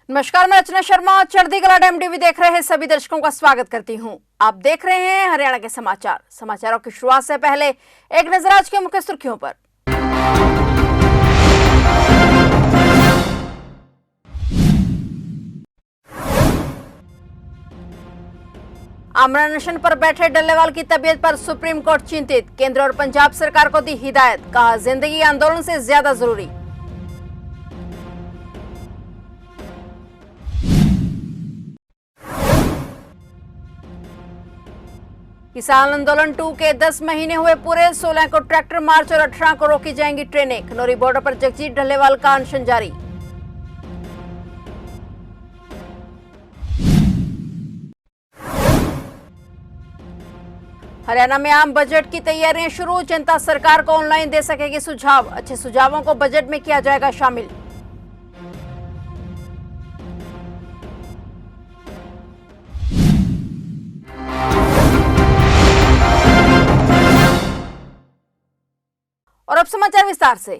नमस्कार, मैं रचना शर्मा। चढ़ती कला टाइम टीवी देख रहे हैं सभी दर्शकों का स्वागत करती हूं। आप देख रहे हैं हरियाणा के समाचार। समाचारों की शुरुआत से पहले एक नजर आज के मुख्य सुर्खियों पर। आमरण अनशन पर बैठे डल्लेवाल की तबीयत पर सुप्रीम कोर्ट चिंतित। केंद्र और पंजाब सरकार को दी हिदायत, कहा जिंदगी आंदोलन से ज्यादा जरूरी। किसान आंदोलन 2 के 10 महीने हुए पूरे। 16 को ट्रैक्टर मार्च और 18 को रोकी जाएंगी ट्रेनें। खनौरी बॉर्डर पर जगजीत डल्लेवाल का अनशन जारी। हरियाणा में आम बजट की तैयारियां शुरू। जनता सरकार को ऑनलाइन दे सकेगी सुझाव। अच्छे सुझावों को बजट में किया जाएगा शामिल। और अब समाचार विस्तार से।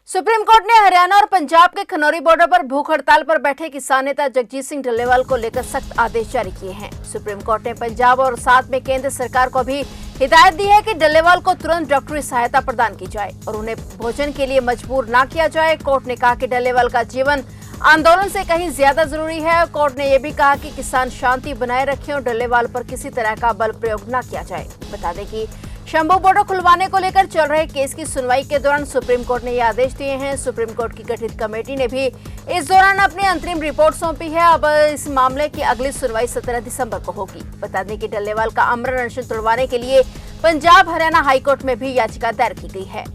सुप्रीम कोर्ट ने हरियाणा और पंजाब के खनौरी बॉर्डर पर भूख हड़ताल पर बैठे किसान नेता जगजीत सिंह डल्लेवाल को लेकर सख्त आदेश जारी किए हैं। सुप्रीम कोर्ट ने पंजाब और साथ में केंद्र सरकार को भी हिदायत दी है कि डल्लेवाल को तुरंत डॉक्टरी सहायता प्रदान की जाए और उन्हें भोजन के लिए मजबूर न किया जाए। कोर्ट ने कहा कि डल्लेवाल का जीवन आंदोलन से कहीं ज्यादा जरूरी है। कोर्ट ने यह भी कहा कि किसान शांति बनाए रखें और डल्लेवाल पर किसी तरह का बल प्रयोग न किया जाए। बता दें कि शंभू बॉर्डर खुलवाने को लेकर चल रहे केस की सुनवाई के दौरान सुप्रीम कोर्ट ने ये आदेश दिए हैं। सुप्रीम कोर्ट की गठित कमेटी ने भी इस दौरान अपनी अंतरिम रिपोर्ट सौंपी है। अब इस मामले की अगली सुनवाई 17 दिसंबर को होगी। बता दें कि डल्लेवाल का आमरण अनशन तोड़वाने के लिए पंजाब हरियाणा हाईकोर्ट में भी याचिका दायर की गई है।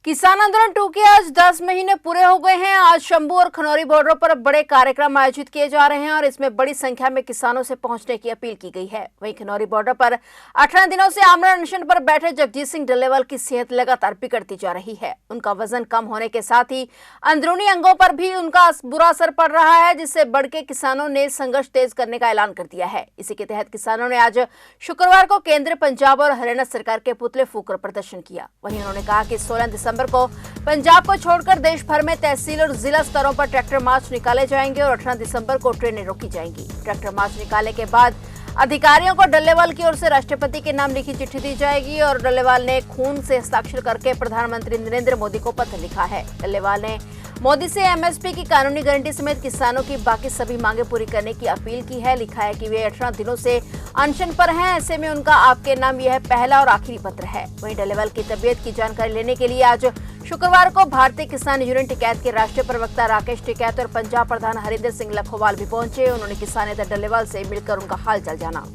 किसान आंदोलन 2 के आज 10 महीने पूरे हो गए हैं। आज शंभू और खनौरी बॉर्डर पर बड़े कार्यक्रम आयोजित किए जा रहे हैं और इसमें बड़ी संख्या में किसानों से पहुंचने की अपील की गई है। वहीं खनौरी बॉर्डर पर 18 दिनों से आमरण अनशन पर बैठे जगजीत सिंह डल्लेवाल की सेहत लगातार बिगड़ती जा रही है। उनका वजन कम होने के साथ ही अंदरूनी अंगों पर भी उनका बुरा असर पड़ रहा है, जिससे बढ़ के किसानों ने संघर्ष तेज करने का ऐलान कर दिया है। इसी के तहत किसानों ने आज शुक्रवार को केंद्र, पंजाब और हरियाणा सरकार के पुतले फूंककर प्रदर्शन किया। वहीं उन्होंने कहा कि 16 दिसंबर को पंजाब को छोड़कर देश भर में तहसील और जिला स्तरों पर ट्रैक्टर मार्च निकाले जाएंगे और 18 दिसंबर को ट्रेनें रोकी जाएंगी। ट्रैक्टर मार्च निकालने के बाद अधिकारियों को डल्लेवाल की ओर से राष्ट्रपति के नाम लिखी चिट्ठी दी जाएगी और डल्लेवाल ने खून से हस्ताक्षर करके प्रधानमंत्री नरेंद्र मोदी को पत्र लिखा है। डल्लेवाल ने मोदी से एमएसपी की कानूनी गारंटी समेत किसानों की बाकी सभी मांगे पूरी करने की अपील की है। लिखा है कि वे 18 दिनों से अनशन पर हैं, ऐसे में उनका आपके नाम यह पहला और आखिरी पत्र है। वहीं डल्लेवाल की तबीयत की जानकारी लेने के लिए आज शुक्रवार को भारतीय किसान यूनियन टिकैत के राष्ट्रीय प्रवक्ता राकेश टिकैत और पंजाब प्रधान हरिंदर सिंह लखोवाल भी पहुंचे। उन्होंने किसान नेता डल्लेवाल से मिलकर उनका हाल चाल जाना।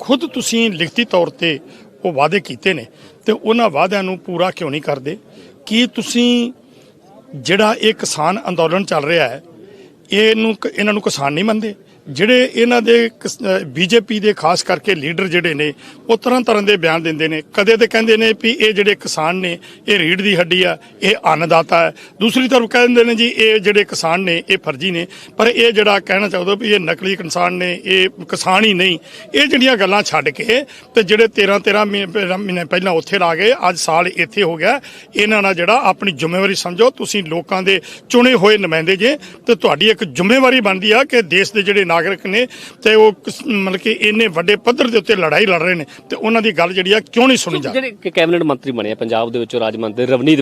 खुद ਤੁਸੀਂ ਲਿਖਤੀ ਤੌਰ ਤੇ ਉਹ ਵਾਅਦੇ ਕੀਤੇ ਨੇ ਤੇ ਉਹਨਾਂ ਵਾਅਦਿਆਂ ਨੂੰ ਪੂਰਾ ਕਿਉਂ ਨਹੀਂ ਕਰਦੇ? ਕੀ ਤੁਸੀਂ ਜਿਹੜਾ ਇਹ ਕਿਸਾਨ ਅੰਦੋਲਨ ਚੱਲ ਰਿਹਾ ਹੈ ਇਹਨਾਂ ਨੂੰ ਕਿਸਾਨ ਨਹੀਂ ਮੰਨਦੇ? ਜਿਹੜੇ ਇਹਨਾਂ ਦੇ ਬੀਜੇਪੀ ਦੇ ਖਾਸ ਕਰਕੇ ਲੀਡਰ ਜਿਹੜੇ ਨੇ ਉਹ ਤਰ੍ਹਾਂ ਦੇ ਬਿਆਨ ਦਿੰਦੇ ਨੇ। ਕਦੇ ਤੇ ਕਹਿੰਦੇ ਨੇ ਵੀ ਇਹ ਜਿਹੜੇ ਕਿਸਾਨ ਨੇ ਇਹ ਰੀੜ ਦੀ ਹੱਡੀ ਆ, ਇਹ ਅੰਨਦਾਤਾ ਹੈ। ਦੂਸਰੀ ਤਰਫ ਕਹਿੰਦੇ ਨੇ ਜੀ ਇਹ ਜਿਹੜੇ ਕਿਸਾਨ ਨੇ ਇਹ ਫਰਜ਼ੀ ਨੇ। ਪਰ ਇਹ ਜਿਹੜਾ ਕਹਿਣਾ ਚਾਹੁੰਦਾ ਵੀ ਇਹ ਨਕਲੀ ਕਿਸਾਨ ਨੇ, ਇਹ ਕਿਸਾਨ ਹੀ ਨਹੀਂ। ਇਹ ਜਿਹੜੀਆਂ ਗੱਲਾਂ ਛੱਡ ਕੇ ਤੇ ਜਿਹੜੇ 13 ਮਹੀਨੇ ਪਹਿਲਾਂ ਉੱਥੇ ਲਾ ਗਏ, ਅੱਜ ਸਾਲ ਇੱਥੇ ਹੋ ਗਿਆ, ਇਹਨਾਂ ਨਾਲ ਜਿਹੜਾ ਆਪਣੀ ਜ਼ਿੰਮੇਵਾਰੀ ਸਮਝੋ। ਤੁਸੀਂ ਲੋਕਾਂ ਦੇ ਚੁਣੇ ਹੋਏ ਨੁਮਾਇੰਦੇ ਜੇ ਤੇ ਤੁਹਾਡੀ ਇੱਕ ਜ਼ਿੰਮੇਵਾਰੀ ਬਣਦੀ ਆ ਕਿ ਦੇਸ਼ ਦੇ ਜਿਹੜੇ ਨਾਗਰਿਕ ਨੇ ਤੇ ਉਹ ਮਤਲਬ ਕਿ ਇੰਨੇ ਵੱਡੇ ਪੱਧਰ ਦੇ ਉੱਤੇ ਲੜਾਈ ਲੜ ਰਹੇ ਨੇ ਤੇ ਉਹਨਾਂ ਦੀ ਗੱਲ ਜਿਹੜੀ ਆ ਕਿਉਂ ਨਹੀਂ ਸੁਣੀ ਜਾਂਦੀ? ਜਿਹੜੇ ਕੈਬਨਿਟ ਮੰਤਰੀ ਬਣੇ ਪੰਜਾਬ ਦੇ ਵਿੱਚੋਂ ਰਾਜ ਮੰਤਰੀ ਰਵਨੀਤ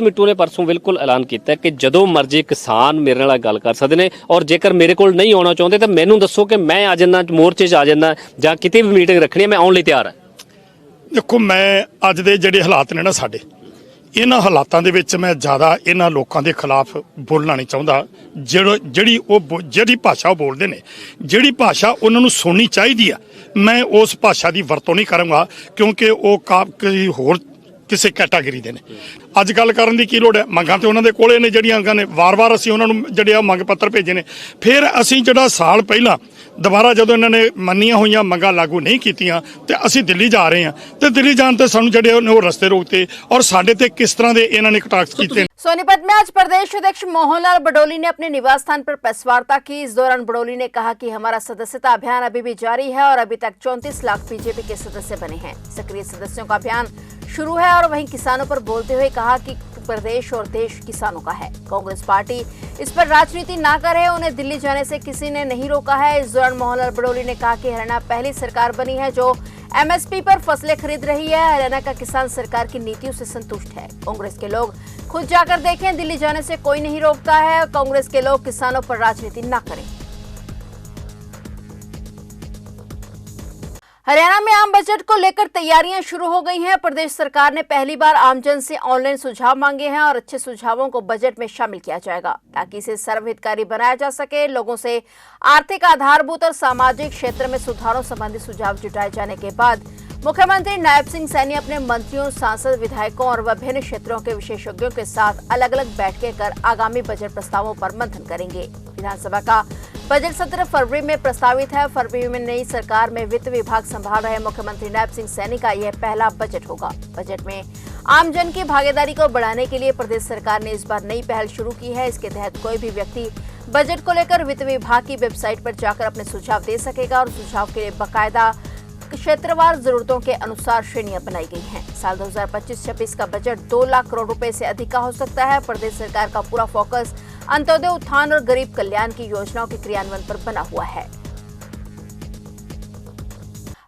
ਬਿੱਟੂ ਨੇ ਪਰਸੋਂ ਬਿਲਕੁਲ ਐਲਾਨ ਕੀਤਾ ਕਿ ਜਦੋਂ ਮਰਜ਼ੀ ਕਿਸਾਨ ਮੇਰੇ ਨਾਲ ਗੱਲ ਕਰ ਸਕਦੇ ਨੇ ਔਰ ਜੇਕਰ ਮੇਰੇ ਕੋਲ ਨਹੀਂ ਆਉਣਾ ਚਾਹੁੰਦੇ ਤਾਂ ਮੈਨੂੰ ਦੱਸੋ ਕਿ ਮੈਂ ਆ ਜਾਂਦਾ, ਮੋਰਚੇ 'ਚ ਆ ਜਾਂਦਾ ਜਾਂ ਕਿਤੇ ਵੀ ਮੀਟਿੰਗ ਰੱਖਣੀ ਹੈ, ਮੈਂ ਆਉਣ ਲਈ ਤਿਆਰ ਹਾਂ। ਦੇਖੋ, ਮੈਂ ਅੱਜ ਦੇ ਜਿਹੜੇ ਹਾਲਾਤ ਨੇ ਨਾ ਸਾਡੇ, ਇਹਨਾਂ ਹਾਲਾਤਾਂ ਦੇ ਵਿੱਚ ਮੈਂ ਜ਼ਿਆਦਾ ਇਹਨਾਂ ਲੋਕਾਂ ਦੇ ਖਿਲਾਫ ਬੋਲਣਾ ਨਹੀਂ ਚਾਹੁੰਦਾ। ਜਿਹੜੀ ਭਾਸ਼ਾ ਉਹ ਬੋਲਦੇ ਨੇ, ਜਿਹੜੀ ਭਾਸ਼ਾ ਉਹਨਾਂ ਨੂੰ ਸੁਣਨੀ ਚਾਹੀਦੀ ਆ, ਮੈਂ ਉਸ ਭਾਸ਼ਾ ਦੀ ਵਰਤੋਂ ਨਹੀਂ ਕਰਾਂਗਾ ਕਿਉਂਕਿ ਉਹ ਕੋਈ ਹੋਰ ਕਿਸੇ ਕੈਟਾਗਰੀ ਦੇ ਨੇ। ਅੱਜ ਗੱਲ ਕਰਨ ਦੀ ਕੀ ਲੋੜ ਹੈ? ਮੰਗਾਂ ਤੇ ਉਹਨਾਂ ਦੇ ਕੋਲੇ ਨੇ ਜਿਹੜੀਆਂ ਅੰਗਾਂ ਨੇ। ਵਾਰ-ਵਾਰ ਅਸੀਂ ਉਹਨਾਂ ਨੂੰ ਜਿਹੜੇ ਆ ਮੰਗ ਪੱਤਰ ਭੇਜੇ ਨੇ। ਫਿਰ ਅਸੀਂ ਜਿਹੜਾ ਸਾਲ ਪਹਿਲਾਂ ਦੁਬਾਰਾ ਜਦੋਂ ਇਹਨਾਂ ਨੇ ਮੰਨੀਆਂ ਹੋਈਆਂ ਮੰਗਾਂ ਲਾਗੂ ਨਹੀਂ ਕੀਤੀਆਂ ਤੇ ਅਸੀਂ ਦਿੱਲੀ ਜਾ ਰਹੇ ਹਾਂ ਤੇ ਦਿੱਲੀ ਜਾਣ ਤੇ ਸਾਨੂੰ ਜਿਹੜੇ ਉਹ ਰਸਤੇ रोकते और साढ़े ते किस तरह दे इन्होंने कटाक्ष किए। सोनीपत में आज प्रदेश अध्यक्ष मोहनलाल बडोली ने अपने निवास स्थान पर प्रेस वार्ता की। इस दौरान बडोली ने कहा कि हमारा सदस्यता अभियान अभी भी जारी है और अभी तक 34 लाख बीजेपी के सदस्य बने हैं। सक्रिय सदस्यों का अभियान शुरू है और वहीं किसानों पर बोलते हुए कहा कि प्रदेश और देश किसानों का है। कांग्रेस पार्टी इस पर राजनीति ना करे, उन्हें दिल्ली जाने से किसी ने नहीं रोका है। इस दौरान मोहनलाल बड़ोली ने कहा कि हरियाणा पहली सरकार बनी है जो एमएसपी पर फसलें खरीद रही है। हरियाणा का किसान सरकार की नीतियों से संतुष्ट है। कांग्रेस के लोग खुद जाकर देखें, दिल्ली जाने से कोई नहीं रोकता है। कांग्रेस के लोग किसानों पर राजनीति ना करें। हरियाणा में आम बजट को लेकर तैयारियां शुरू हो गई हैं। प्रदेश सरकार ने पहली बार आमजन से ऑनलाइन सुझाव मांगे हैं और अच्छे सुझावों को बजट में शामिल किया जाएगा ताकि इसे सर्वहितकारी बनाया जा सके। लोगों से आर्थिक आधारभूत और सामाजिक क्षेत्र में सुधारों संबंधी सुझाव जुटाए जाने के बाद मुख्यमंत्री नायब सिंह सैनी अपने मंत्रियों, सांसद, विधायकों और विभिन्न क्षेत्रों के विशेषज्ञों के साथ अलग अलग बैठकें कर आगामी बजट प्रस्तावों पर मंथन करेंगे। विधानसभा का बजट सत्र फरवरी में प्रस्तावित है। फरवरी में नई सरकार में वित्त विभाग संभाल रहे मुख्यमंत्री नायब सिंह सैनी का यह पहला बजट होगा। बजट में आमजन की भागीदारी को बढ़ाने के लिए प्रदेश सरकार ने इस बार नई पहल शुरू की है। इसके तहत कोई भी व्यक्ति बजट को लेकर वित्त विभाग की वेबसाइट पर जाकर अपने सुझाव दे सकेगा और सुझाव के लिए बाकायदा क्षेत्रवार जरूरतों के अनुसार श्रेणियां बनाई गई हैं। साल 2025-26 का बजट 2 लाख करोड़ रुपए से अधिक का हो सकता है। प्रदेश सरकार का पूरा फोकस अंत्योदय उत्थान और गरीब कल्याण की योजनाओं के क्रियान्वयन पर बना हुआ है।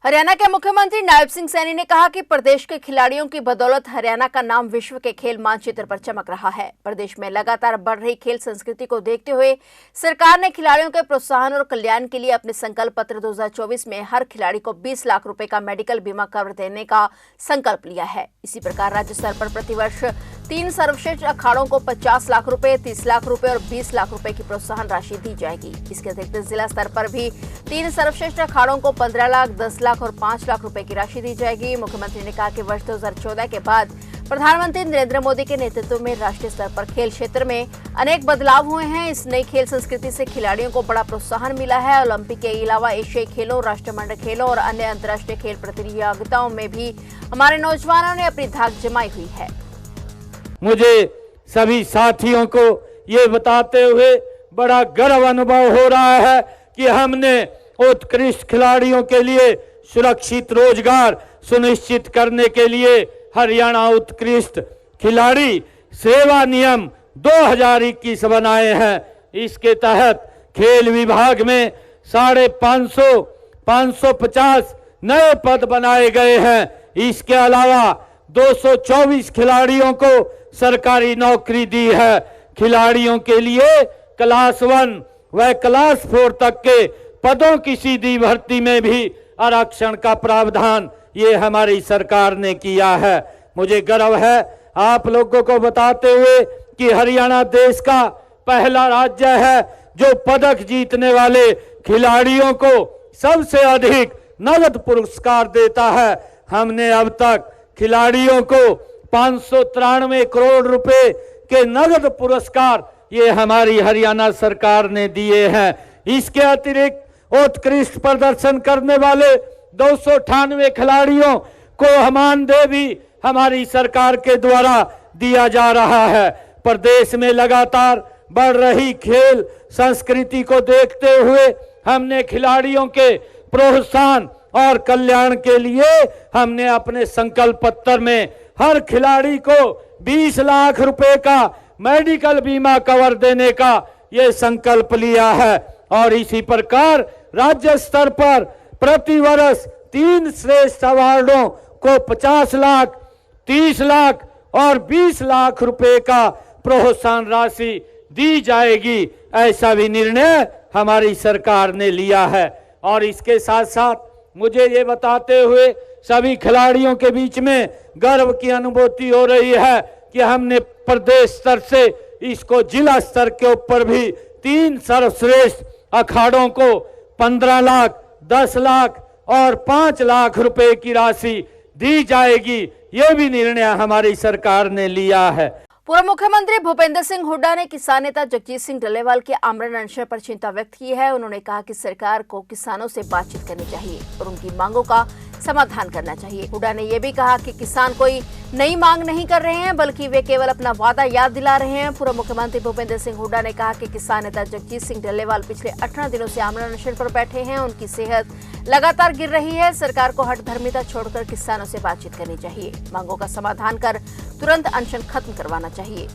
हरियाणा के मुख्यमंत्री नायब सिंह सैनी ने कहा कि प्रदेश के खिलाड़ियों की बदौलत हरियाणा का नाम विश्व के खेल मानचित्र पर चमक रहा है। प्रदेश में लगातार बढ़ रही खेल संस्कृति को देखते हुए सरकार ने खिलाड़ियों के प्रोत्साहन और कल्याण के लिए अपने संकल्प पत्र 2024 में हर खिलाड़ी को 20 लाख रुपए का मेडिकल बीमा कवर देने का संकल्प लिया है। इसी प्रकार राज्य स्तर पर प्रतिवर्ष 3 सर्वश्रेष्ठ अखाड़ों को 50 लाख रुपए, 30 लाख रुपए और 20 लाख रुपए की प्रोत्साहन राशि दी जाएगी। इसके अतिरिक्त जिला स्तर पर भी 3 सर्वश्रेष्ठ अखाड़ों को 15 लाख, 10 लाख और 5 लाख रुपए की राशि दी जाएगी। मुख्यमंत्री ने कहा कि वर्ष 2014 के बाद प्रधानमंत्री नरेंद्र मोदी के नेतृत्व में राष्ट्रीय स्तर पर खेल क्षेत्र में अनेक बदलाव हुए हैं। इस नई खेल संस्कृति से खिलाड़ियों को बड़ा प्रोत्साहन मिला है। ओलंपिक के अलावा एशियाई खेलों, राष्ट्रमंडल खेलों और अन्य अंतर्राष्ट्रीय खेल प्रतियोगिताओं में भी हमारे नौजवानों ने अपनी धाक जमाई हुई है। मुझे सभी साथियों को ये बताते हुए बड़ा गर्व अनुभव हो रहा है कि हमने उत्कृष्ट खिलाड़ियों के लिए सुरक्षित रोजगार सुनिश्चित करने के लिए हरियाणा उत्कृष्ट खिलाड़ी सेवा नियम 2021 बनाए हैं। इसके तहत खेल विभाग में 550 550 नए पद बनाए गए हैं। इसके अलावा 224 खिलाड़ियों को सरकारी नौकरी दी है। खिलाड़ियों के लिए क्लास 1 व क्लास 4 तक के पदों की सीधी भर्ती में भी आरक्षण का प्रावधान ये हमारी सरकार ने किया है। मुझे गर्व है आप लोगों को बताते हुए कि हरियाणा देश का पहला राज्य है जो पदक जीतने वाले खिलाड़ियों को सबसे अधिक नगद पुरस्कार देता है। हमने अब तक खिलाड़ियों को 593 करोड़ रुपए के नगद पुरस्कार ये हमारी हरियाणा सरकार ने दिए हैं। इसके अतिरिक्त उत्कृष्ट प्रदर्शन करने वाले 298 खिलाड़ियों को मानदेय भी हमारी सरकार के द्वारा दिया जा रहा है। प्रदेश में लगातार बढ़ रही खेल संस्कृति को देखते हुए हमने खिलाड़ियों के प्रोत्साहन और कल्याण के लिए हमने अपने संकल्प पत्र में हर खिलाड़ी को 20 लाख रुपए का मेडिकल बीमा कवर देने का ये संकल्प लिया है। और इसी प्रकार राज्य स्तर पर प्रति वर्ष 3 श्रेष्ठ अवार्डों को 50 लाख, 30 लाख और 20 लाख रुपए का प्रोत्साहन राशि दी जाएगी। ऐसा भी निर्णय हमारी सरकार ने लिया है। और इसके साथ साथ मुझे ये बताते हुए सभी खिलाड़ियों के बीच में गर्व की अनुभूति हो रही है कि हमने प्रदेश स्तर से इसको जिला स्तर के ऊपर भी 3 सर्वश्रेष्ठ अखाड़ों को 15 लाख, 10 लाख और 5 लाख रुपए की राशि दी जाएगी। ये भी निर्णय हमारी सरकार ने लिया है। पूर्व मुख्यमंत्री भूपेंद्र सिंह हुड्डा ने किसान नेता जगजीत सिंह डल्लेवाल के आमरण अनशन पर चिंता व्यक्त की है। उन्होंने कहा कि सरकार को किसानों से बातचीत करनी चाहिए और उनकी मांगों का समाधान करना चाहिए। हुड्डा ने यह भी कहा कि किसान कोई नई मांग नहीं कर रहे हैं, बल्कि वे केवल अपना वादा याद दिला रहे हैं। पूर्व मुख्यमंत्री भूपेंद्र सिंह हुड्डा ने कहा कि किसान नेता जगजीत सिंह डल्लेवाल पिछले 18 दिनों से आमरण अनशन पर बैठे हैं। उनकी सेहत लगातार गिर रही है। सरकार को हठधर्मिता छोड़कर किसानों से बातचीत करनी चाहिए, मांगों का समाधान कर तुरंत अनशन खत्म करवाना चाहिए।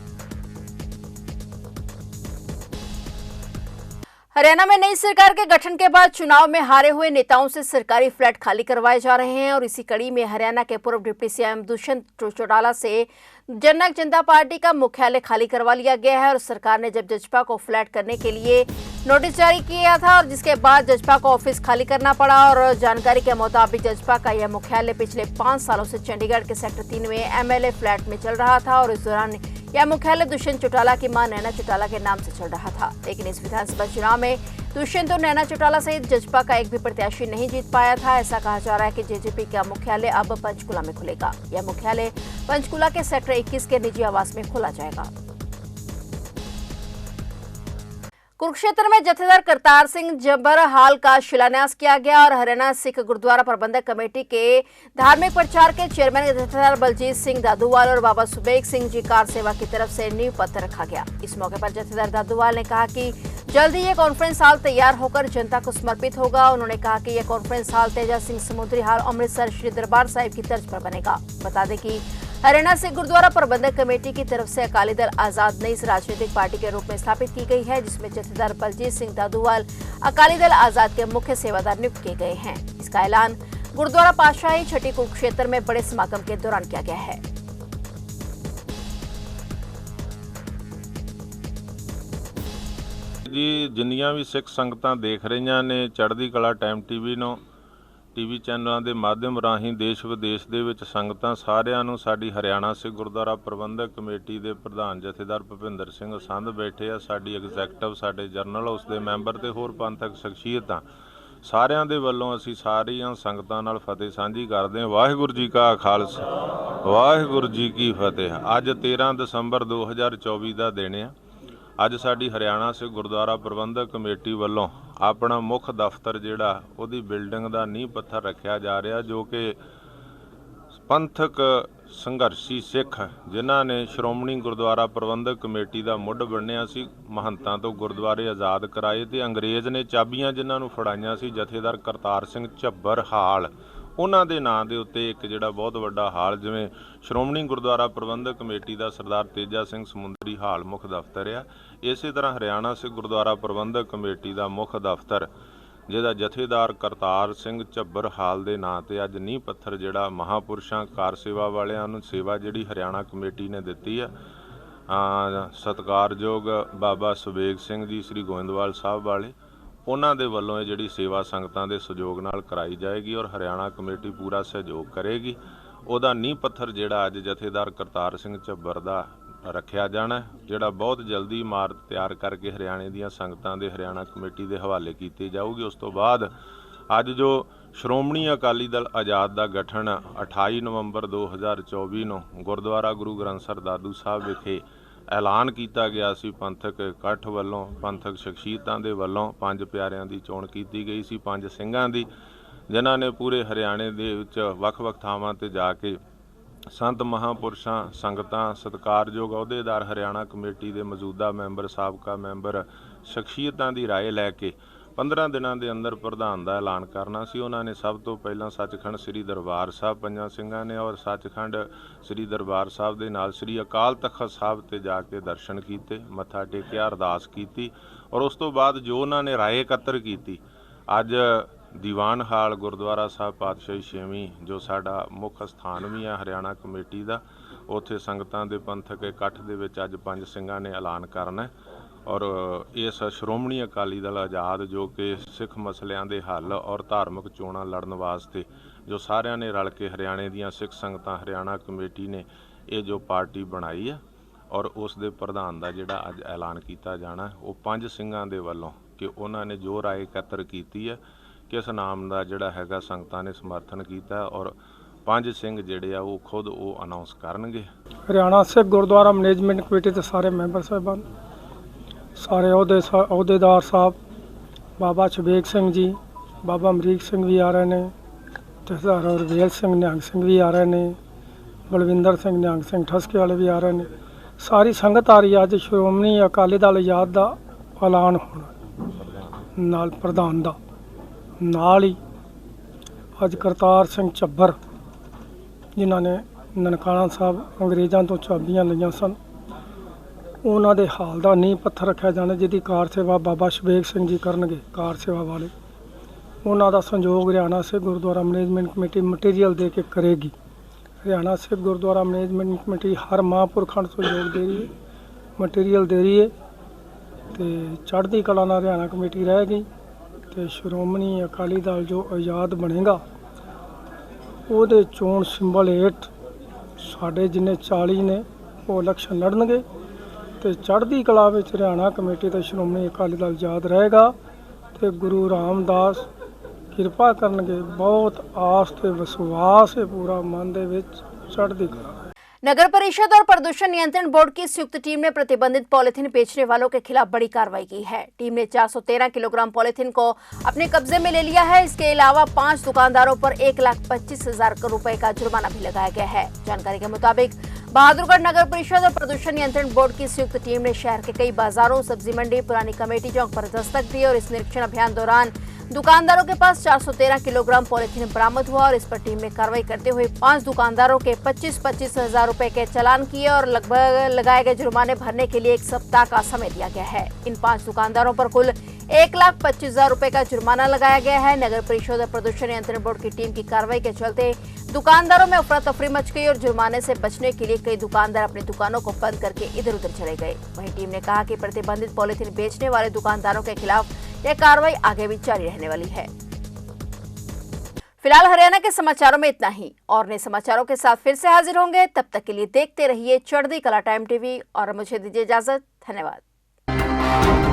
हरियाणा में नई सरकार के गठन के बाद चुनाव में हारे हुए नेताओं से सरकारी फ्लैट खाली करवाए जा रहे हैं और इसी कड़ी में हरियाणा के पूर्व डिप्टी सीएम दुष्यंत चौटाला से जननायक जनता पार्टी का मुख्यालय खाली करवा लिया गया है। और सरकार ने जब जजपा को फ्लैट करने के लिए नोटिस जारी किया था और जिसके बाद जजपा को ऑफिस खाली करना पड़ा। और जानकारी के मुताबिक जजपा का यह मुख्यालय पिछले 5 सालों से चंडीगढ़ के सेक्टर 3 में एमएलए फ्लैट में चल रहा था और इस दौरान यह मुख्यालय दुष्यंत चौटाला की मां नैना चौटाला के नाम से चल रहा था। लेकिन इस विधानसभा चुनाव में दुष्यंत और नैना चौटाला सहित जजपा का एक भी प्रत्याशी नहीं जीत पाया था। ऐसा कहा जा रहा है कि जेजेपी का मुख्यालय अब पंचकुला में खुलेगा। यह मुख्यालय पंचकुला के सेक्टर 21 के निजी आवास में खोला जाएगा। कुरुक्षेत्र में जत्थेदार करतार सिंह जब्बर हाल का शिलान्यास किया गया और हरियाणा सिख गुरुद्वारा प्रबंधक कमेटी के धार्मिक प्रचार के चेयरमैन जत्थेदार बलजीत सिंह दादूवाल और बाबा सुबेग सिंह जी कार सेवा की तरफ से नींव पत्थर रखा गया। इस मौके पर जत्थेदार दादूवाल ने कहा कि जल्द ही ये कॉन्फ्रेंस हॉल तैयार होकर जनता को समर्पित होगा। उन्होंने कहा कि यह कॉन्फ्रेंस हॉल तेजा सिंह समुद्री हॉल अमृतसर श्री दरबार साहिब की तर्ज पर बनेगा। बता दें कि हरियाणा सिख गुरुद्वारा प्रबंधक कमेटी की तरफ से अकाली दल आजाद नई राजनीतिक पार्टी के रूप में स्थापित की गई है, जिसमें जत्थेदार बलजीत सिंह दादूवाल अकाली दल आजाद के मुख्य सेवादार नियुक्त किए गए हैं। इसका ऐलान गुरुद्वारा पातशाही छठी कुरुक्षेत्र में बड़े समागम के दौरान किया गया है। जी जिन्नियां भी सिख संगतां देख रਹੀਆਂ ਨੇ ਚੜ੍ਹਦੀ ਕਲਾ ਟਾਈਮ ਟੀਵੀ ਨੂੰ ਟੀਵੀ ਚੈਨਲਾਂ ਦੇ ਮਾਧਿਅਮ ਰਾਹੀਂ ਦੇਸ਼ ਵਿਦੇਸ਼ ਦੇ ਵਿੱਚ ਸੰਗਤਾਂ ਸਾਰਿਆਂ ਨੂੰ ਸਾਡੀ ਹਰਿਆਣਾ ਸਿੱਖ ਗੁਰਦੁਆਰਾ ਪ੍ਰਬੰਧਕ ਕਮੇਟੀ ਦੇ ਪ੍ਰਧਾਨ ਜਥੇਦਾਰ ਭੁਪਿੰਦਰ ਸਿੰਘ ਸੰਧ ਬੈਠੇ ਆ, ਸਾਡੀ ਐਗਜ਼ੈਕਟਿਵ ਸਾਡੇ ਜਰਨਲ ਹਾਊਸ ਦੇ ਮੈਂਬਰ ਤੇ ਹੋਰ ਪੰਥਕ ਸ਼ਖਸੀਅਤਾਂ ਸਾਰਿਆਂ ਦੇ ਵੱਲੋਂ ਅਸੀਂ ਸਾਰੀਆਂ ਸੰਗਤਾਂ ਨਾਲ ਫਤਿਹ ਸਾਂਝੀ ਕਰਦੇ ਹਾਂ। ਵਾਹਿਗੁਰੂ ਜੀ ਕਾ ਖਾਲਸਾ ਵਾਹਿਗੁਰੂ ਜੀ ਕੀ ਫਤਿਹ। ਅੱਜ 13 ਦਸੰਬਰ 2024 ਦਾ ਦਿਨ ਆ। ਅੱਜ ਸਾਡੀ ਹਰਿਆਣਾ ਸਿੱਖ ਗੁਰਦੁਆਰਾ ਪ੍ਰਬੰਧਕ ਕਮੇਟੀ ਵੱਲੋਂ ਆਪਣਾ ਮੁੱਖ ਦਫ਼ਤਰ ਜਿਹੜਾ ਉਹਦੀ ਬਿਲਡਿੰਗ ਦਾ ਨੀਂਹ ਪੱਥਰ ਰੱਖਿਆ ਜਾ ਰਿਹਾ, ਜੋ ਕਿ ਪੰਥਕ ਸੰਘਰਸ਼ੀ ਸਿੱਖ ਜਿਨ੍ਹਾਂ ਨੇ ਸ਼੍ਰੋਮਣੀ ਗੁਰਦੁਆਰਾ ਪ੍ਰਬੰਧਕ ਕਮੇਟੀ ਦਾ ਮੁੱਢ ਬੰਨਿਆ ਸੀ, ਮਹੰਤਾਂ ਤੋਂ ਗੁਰਦੁਆਰੇ ਆਜ਼ਾਦ ਕਰਾਏ ਤੇ ਅੰਗਰੇਜ਼ ਨੇ ਚਾਬੀਆਂ ਜਿਨ੍ਹਾਂ ਨੂੰ ਫੜਾਈਆਂ ਸੀ ਜਥੇਦਾਰ ਕਰਤਾਰ ਸਿੰਘ ਝੱਬਰ ਹਾਲ, ਉਹਨਾਂ ਦੇ ਨਾਂ ਦੇ ਉੱਤੇ ਇੱਕ ਜਿਹੜਾ ਬਹੁਤ ਵੱਡਾ ਹਾਲ, ਜਿਵੇਂ ਸ਼੍ਰੋਮਣੀ ਗੁਰਦੁਆਰਾ ਪ੍ਰਬੰਧਕ ਕਮੇਟੀ ਦਾ ਸਰਦਾਰ ਤੇਜਾ ਸਿੰਘ ਸਮੁੰਦਰੀ ਹਾਲ ਮੁੱਖ ਦਫ਼ਤਰ ਆ, ਇਸੇ ਤਰ੍ਹਾਂ ਹਰਿਆਣਾ ਸਿੱਖ ਗੁਰਦੁਆਰਾ ਪ੍ਰਬੰਧਕ ਕਮੇਟੀ ਦਾ ਮੁੱਖ ਦਫ਼ਤਰ ਜਿਹਦਾ ਜਥੇਦਾਰ ਕਰਤਾਰ ਸਿੰਘ ਝੱਬਰ ਹਾਲ ਦੇ ਨਾਂ ਤੇ ਅੱਜ ਨੀਂਹ ਪੱਥਰ ਜਿਹੜਾ ਮਹਾਂਪੁਰਸ਼ਾਂ ਕਾਰ ਸੇਵਾ ਵਾਲਿਆਂ ਨੂੰ ਸੇਵਾ ਜਿਹੜੀ ਹਰਿਆਣਾ ਕਮੇਟੀ ਨੇ ਦਿੱਤੀ ਆ, ਸਤਿਕਾਰਯੋਗ ਬਾਬਾ ਸੁਬੇਗ ਸਿੰਘ ਜੀ ਸ੍ਰੀ ਗੋਇੰਦਵਾਲ ਸਾਹਿਬ ਵਾਲੇ, ਉਹਨਾਂ ਦੇ ਵੱਲੋਂ ਇਹ ਜਿਹੜੀ ਸੇਵਾ ਸੰਗਤਾਂ ਦੇ ਸਹਿਯੋਗ ਨਾਲ ਕਰਾਈ ਜਾਏਗੀ ਔਰ ਹਰਿਆਣਾ ਕਮੇਟੀ ਪੂਰਾ ਸਹਿਯੋਗ ਕਰੇਗੀ। ਉਹਦਾ ਨੀਂਹ ਪੱਥਰ ਜਿਹੜਾ ਅੱਜ ਜਥੇਦਾਰ ਕਰਤਾਰ ਸਿੰਘ ਝੱਬਰ ਦਾ ਰੱਖਿਆ ਜਾਣਾ, ਜਿਹੜਾ ਬਹੁਤ ਜਲਦੀ ਇਮਾਰਤ ਤਿਆਰ ਕਰਕੇ ਹਰਿਆਣੇ ਦੀਆਂ ਸੰਗਤਾਂ ਦੇ ਹਰਿਆਣਾ ਕਮੇਟੀ ਦੇ ਹਵਾਲੇ ਕੀਤੀ ਜਾਊਗੀ। ਉਸ ਤੋਂ ਬਾਅਦ ਅੱਜ ਜੋ ਸ਼੍ਰੋਮਣੀ ਅਕਾਲੀ ਦਲ ਆਜ਼ਾਦ ਦਾ ਗਠਨ 28 ਨਵੰਬਰ 2024 ਨੂੰ ਗੁਰਦੁਆਰਾ ਗੁਰੂ ਗ੍ਰੰਥ ਸਾਹਿਬ ਦਾਦੂ ਸਾਹਿਬ ਵਿਖੇ ਐਲਾਨ ਕੀਤਾ ਗਿਆ ਸੀ, ਪੰਥਕ ਇਕੱਠ ਵੱਲੋਂ ਪੰਥਕ ਸ਼ਖਸੀਅਤਾਂ ਦੇ ਵੱਲੋਂ 5 ਪਿਆਰਿਆਂ ਦੀ ਚੋਣ ਕੀਤੀ ਗਈ ਸੀ, 5 ਸਿੰਘਾਂ ਦੀ, ਜਿਨ੍ਹਾਂ ਨੇ ਪੂਰੇ ਹਰਿਆਣੇ ਦੇ ਵਿੱਚ ਵੱਖ-ਵੱਖ ਥਾਵਾਂ ਤੇ ਜਾ ਕੇ ਸੰਤ ਮਹਾਂਪੁਰਸ਼ਾਂ ਸੰਗਤਾਂ ਸਤਿਕਾਰਯੋਗ ਅਹੁਦੇਦਾਰ ਹਰਿਆਣਾ ਕਮੇਟੀ ਦੇ ਮੌਜੂਦਾ ਮੈਂਬਰ ਸਾਬਕਾ ਮੈਂਬਰ ਸ਼ਖਸੀਅਤਾਂ ਦੀ ਰਾਏ ਲੈ ਕੇ 15 ਦਿਨਾਂ ਦੇ ਅੰਦਰ ਪ੍ਰਧਾਨ ਦਾ ਐਲਾਨ ਕਰਨਾ ਸੀ। ਉਹਨਾਂ ਨੇ ਸਭ ਤੋਂ ਪਹਿਲਾਂ ਸੱਚਖੰਡ ਸ੍ਰੀ ਦਰਬਾਰ ਸਾਹਿਬ 5 ਸਿੰਘਾਂ ਨੇ ਔਰ ਸੱਚਖੰਡ ਸ੍ਰੀ ਦਰਬਾਰ ਸਾਹਿਬ ਦੇ ਨਾਲ ਸ੍ਰੀ ਅਕਾਲ ਤਖਤ ਸਾਹਿਬ ਤੇ ਜਾ ਕੇ ਦਰਸ਼ਨ ਕੀਤੇ, ਮੱਥਾ ਟੇਕਿਆ, ਅਰਦਾਸ ਕੀਤੀ ਔਰ ਉਸ ਤੋਂ ਬਾਅਦ ਜੋ ਉਹਨਾਂ ਨੇ ਰਾਏ ਇਕੱਤਰ ਕੀਤੀ, ਅੱਜ ਦੀਵਾਨ ਹਾਲ ਗੁਰਦੁਆਰਾ ਸਾਹਿਬ ਪਾਤਸ਼ਾਹੀ 6ਵੀਂ ਜੋ ਸਾਡਾ ਮੁੱਖ ਸਥਾਨ ਵੀ ਹੈ ਹਰਿਆਣਾ ਕਮੇਟੀ ਦਾ, ਉੱਥੇ ਸੰਗਤਾਂ ਦੇ ਪੰਥਕ ਇਕੱਠ ਦੇ ਵਿੱਚ ਅੱਜ 5 ਸਿੰਘਾਂ ਨੇ ਐਲਾਨ ਕਰਨਾ ਔਰ ਇਸ ਸ਼੍ਰੋਮਣੀ ਅਕਾਲੀ ਦਲ ਆਜ਼ਾਦ ਜੋ ਕਿ ਸਿੱਖ ਮਸਲਿਆਂ ਦੇ ਹੱਲ ਔਰ ਧਾਰਮਿਕ ਚੋਣਾਂ ਲੜਨ ਵਾਸਤੇ ਜੋ ਸਾਰਿਆਂ ਨੇ ਰਲ ਕੇ ਹਰਿਆਣੇ ਦੀਆਂ ਸਿੱਖ ਸੰਗਤਾਂ ਹਰਿਆਣਾ ਕਮੇਟੀ ਨੇ ਇਹ ਜੋ ਪਾਰਟੀ ਬਣਾਈ ਹੈ ਔਰ ਉਸ ਦੇ ਪ੍ਰਧਾਨ ਦਾ ਜਿਹੜਾ ਅੱਜ ਐਲਾਨ ਕੀਤਾ ਜਾਣਾ, ਉਹ 5 ਸਿੰਘਾਂ ਦੇ ਵੱਲੋਂ ਕਿ ਉਹਨਾਂ ਨੇ ਜੋ ਰਾਏ ਇਕੱਤਰ ਕੀਤੀ ਹੈ ਕਿਸ ਨਾਮ ਦਾ ਜਿਹੜਾ ਹੈਗਾ ਸੰਗਤਾਂ ਨੇ ਸਮਰਥਨ ਕੀਤਾ ਔਰ 5 ਸਿੰਘ ਜਿਹੜੇ ਆ ਉਹ ਖੁਦ ਉਹ ਅਨਾਉਂਸ ਕਰਨਗੇ। ਹਰਿਆਣਾ ਸਿੱਖ ਗੁਰਦੁਆਰਾ ਮੈਨੇਜਮੈਂਟ ਕਮੇਟੀ ਦੇ ਸਾਰੇ ਮੈਂਬਰ ਸਾਹਿਬਾਨ, ਸਾਰੇ ਅਹੁਦੇਦਾਰ ਸਾਹਿਬ, ਬਾਬਾ ਸੁਬੇਗ ਸਿੰਘ ਜੀ, ਬਾਬਾ ਅਮਰੀਕ ਸਿੰਘ ਵੀ ਆ ਰਹੇ ਨੇ, जथेदार रवेल सिंह निहंग सिंह भी आ रहे हैं, बलविंदर सिंह निहंग सिंह ठसके वाले भी आ रहे हैं। सारी संगत आ रही है। अज श्रोमणी अकाली दल आजाद का ऐलान होना नाल प्रधान दा नाल ही अज करतार सिंह झब्बर जिन्हों ने ननकाना साहब अंग्रेज़ों तो चाबियां लिया सन, उन्हों के हाल का नींह पत्थर रखा जाना, जिसकी कार सेवा बाबा शबेग सिंह जी करनगे। कार सेवा वाले उन्हों का संयोग Haryana Sikh Gurdwara management committee material दे के करेगी। हरियाणा सिख गुरुद्वारा मैनेजमेंट कमेटी हर महापुरखों को सहयोग दे रही है, मटीरियल दे रही है। तो चढ़ती कला नाल हरियाणा कमेटी रहेगी। तो श्रोमणी अकाली दल जो आज़ाद बनेगा वो चोण सिंबल हेठ साढ़े जिन्ने 40 ने वो इलैक्शन लड़नगे। तो चढ़ती कला में हरियाणा कमेटी तो श्रोमणी अकाली दल आज़ाद रहेगा। तो गुरु रामदास किरपा करनगे। बहुत आस ते विश्वास है पूरा मन दे विच चढ़ती कला। नगर परिषद और प्रदूषण नियंत्रण बोर्ड की संयुक्त टीम ने प्रतिबंधित पॉलिथीन बेचने वालों के खिलाफ बड़ी कार्रवाई की है। टीम ने 413 किलोग्राम पॉलिथीन को अपने कब्जे में ले लिया है। इसके अलावा 5 दुकानदारों पर 1,25,000 रुपए का जुर्माना भी लगाया गया है। जानकारी के मुताबिक बहादुरगढ़ नगर परिषद और प्रदूषण नियंत्रण बोर्ड की संयुक्त टीम ने शहर के कई बाजारों, सब्जी मंडी, पुरानी कमेटी चौक पर दस्तक दी और इस निरीक्षण अभियान दौरान दुकानदारों के पास 413 किलोग्राम पॉलिथीन बरामद हुआ और इस पर टीम ने कार्रवाई करते हुए 5 दुकानदारों के 25,000 रुपए के चालान किए और लगभग लगाए गए जुर्माने भरने के लिए 1 सप्ताह का समय दिया गया है। इन 5 दुकानदारों पर कुल 1,25,000 रुपए का जुर्माना लगाया गया है। नगर परिषद और प्रदूषण नियंत्रण बोर्ड की टीम की कार्रवाई के चलते दुकानदारों में अफरा तफरी मच गई और जुर्माने से बचने के लिए कई दुकानदार अपनी दुकानों को बंद करके इधर उधर चले गए। वहीं टीम ने कहा कि प्रतिबंधित पॉलिथीन बेचने वाले दुकानदारों के खिलाफ यह कार्रवाई आगे भी जारी रहने वाली है। फिलहाल हरियाणा के समाचारों में इतना ही। और नए समाचारों के साथ फिर से हाजिर होंगे। तब तक के लिए देखते रहिए चढ़ती कला टाइम टीवी और मुझे दीजिए इजाजत। धन्यवाद।